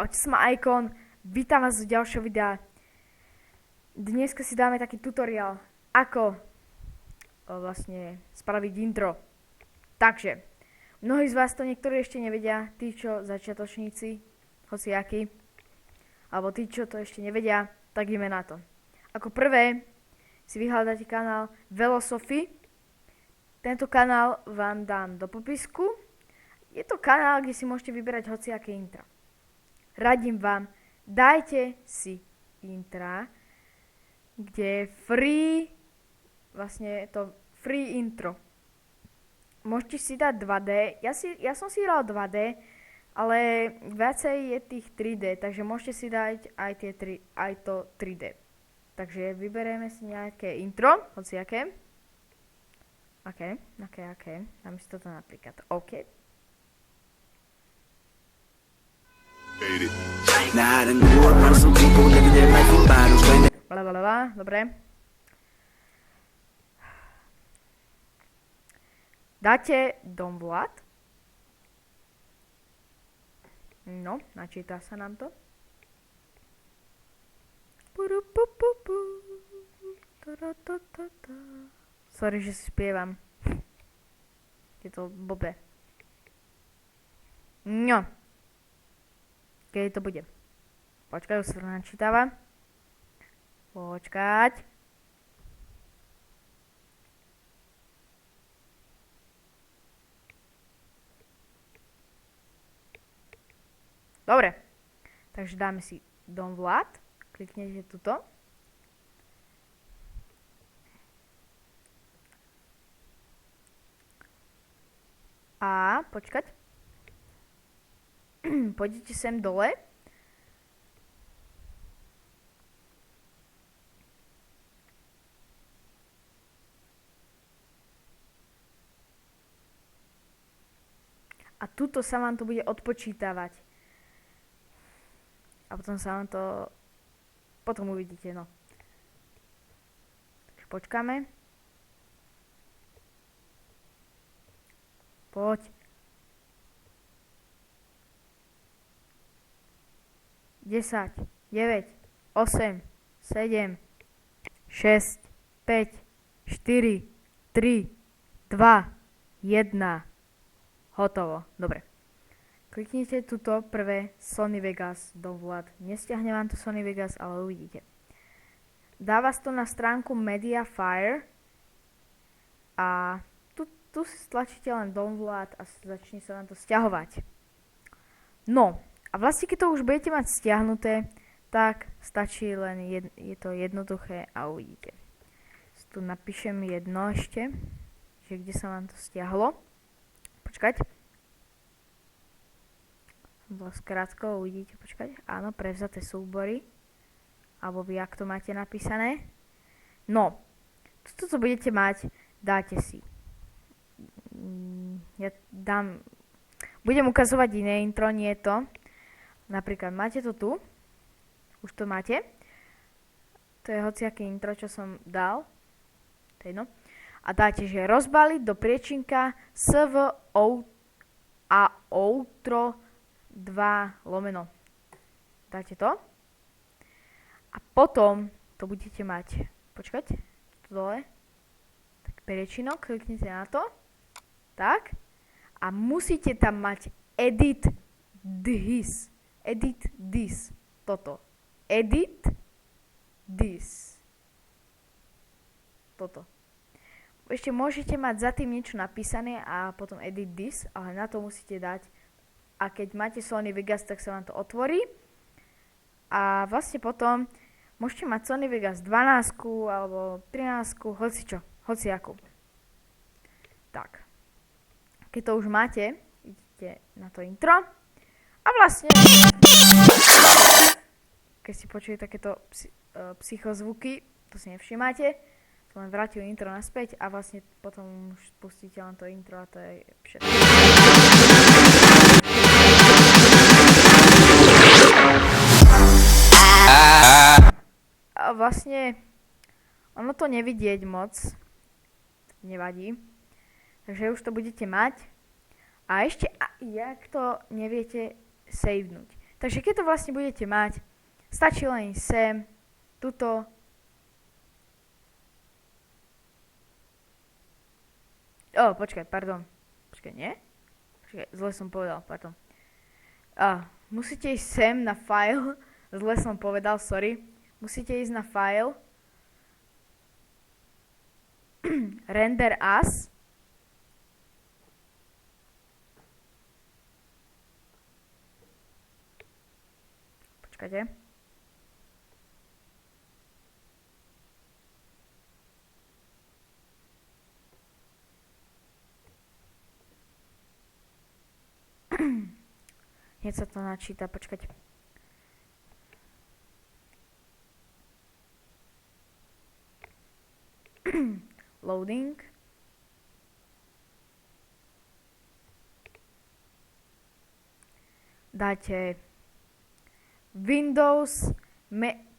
Čaute, som Icon, vítam vás z ďalšieho videa. Dneska si dáme taký tutoriál, ako vlastne spraviť intro. Takže, mnohí z vás to niektorí ešte nevedia, tí čo začiatočníci, hociakí, alebo tí čo to ešte nevedia, tak ideme na to. Ako prvé si vyhľadáte kanál Velosofy. Tento kanál vám dám do popisku. Je to kanál, kde si môžete vyberať hociaké intro. Radím vám, dajte si intra, kde je free, vlastne to free intro. Môžete si dať 2D, ja som si dal 2D, ale viacej je tých 3D, takže môžete si dať aj to 3D. Takže vyberieme si nejaké intro, hociaké. OK. Dám si toto napríklad. OK. Dobre. Dáte Don Vlad. No, načíta sa nám to. Sorry, že si spievam. Je to blbé. No. Keď to bude? Počkaj, už sa načítava. Počkať. Dobre. Takže dáme si Don Vlad. Kliknete tuto. A počkať. Pôjdete sem dole. A tuto sa vám to bude odpočítavať. A potom sa vám to... Potom uvidíte, no. Takže počkáme. Poď. 10, 9, 8, 7, 6, 5, 4, 3, 2, 1. Hotovo. Dobre. Kliknite tuto prvé Sony Vegas do Vlad. Nestiahne vám to Sony Vegas, ale uvidíte. Dá vás to na stránku Mediafire a tu si stlačíte len Don Vlad a začne sa vám to stiahovať. No. A vlastne, keď to už budete mať stiahnuté, tak stačí len, je to jednoduché a uvidíte. Tu napíšem jedno ešte, že kde sa vám to stiahlo. Počkať. Bolo skrátko, uvidíte, počkať. Áno, prevzaté súbory. Alebo vy, ak to máte napísané. No, toto budete mať, dáte si. Ja budem ukazovať iné intro, nie to. Napríklad máte to tu, už to máte, to je hociaké intro, čo som dal, to je jedno. A dáte, že rozbaliť do priečinka SV a outro 2 lomeno. Dáte to a potom to budete mať, počkať, tu dole, tak priečinok, kliknite na to, tak, a musíte tam mať edit this. Toto. Edit this. Toto. Ešte môžete mať za tým niečo napísané a potom edit this, ale na to musíte dať. A keď máte Sony Vegas, tak sa vám to otvorí. A vlastne potom môžete mať Sony Vegas 12 alebo 13, hociakú. Tak. Keď to už máte, idete na to intro. A vlastne, keď si počujete takéto psychozvuky, to si nevšimáte, to len vrátil intro naspäť a vlastne potom už spustíte len to intro a to je všetko. A vlastne, ono to nevidieť moc, nevadí, takže už to budete mať. A ešte, jak to neviete savenúť. Takže keď to vlastne budete mať, stačí len ísť sem, tuto. Počkaj, pardon. Počkaj, nie? Počkaj, zle som povedal, pardon. Musíte ísť sem na file, zle som povedal, sorry. Musíte ísť na file, render as. Počkajte. Hneď sa to načíta, počkať. Loading. Dáte Windows,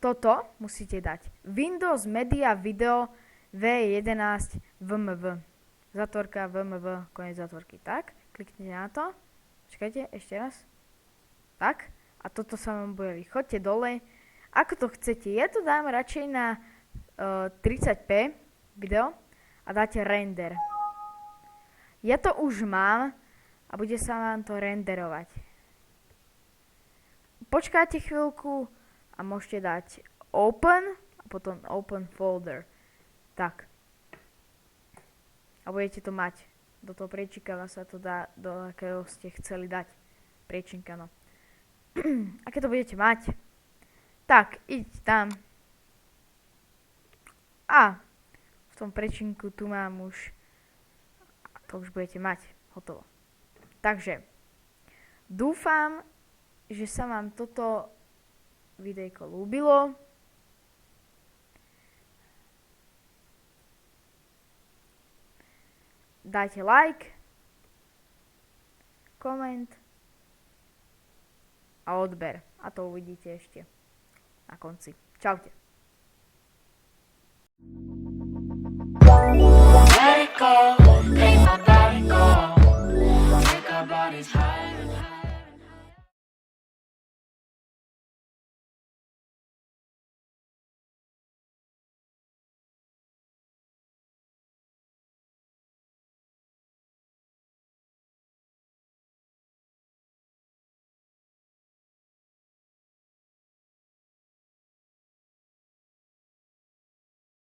toto musíte dať. Windows Media Video V11 VMV. Zatvorka VMV, koniec zatvorky. Tak, kliknite na to. Počkajte, ešte raz. Tak, a toto sa vám objaví. Choďte dole, ako to chcete. Ja to dám radšej na 30p video a dáte render. Ja to už mám a bude sa vám to renderovať. Počkáte chvíľku a môžete dať open a potom open folder. Tak. A budete to mať. Do toho priečinka sa to dá, do akého ste chceli dať. Priečinka, no. A keď to budete mať, tak idete tam. A v tom priečinku tu mám už, a to už budete mať. Hotovo. Takže, dúfam, že sa vám toto videjko ľúbilo. Dajte like, koment a odber. A to uvidíte ešte na konci. Čaute. Let it go.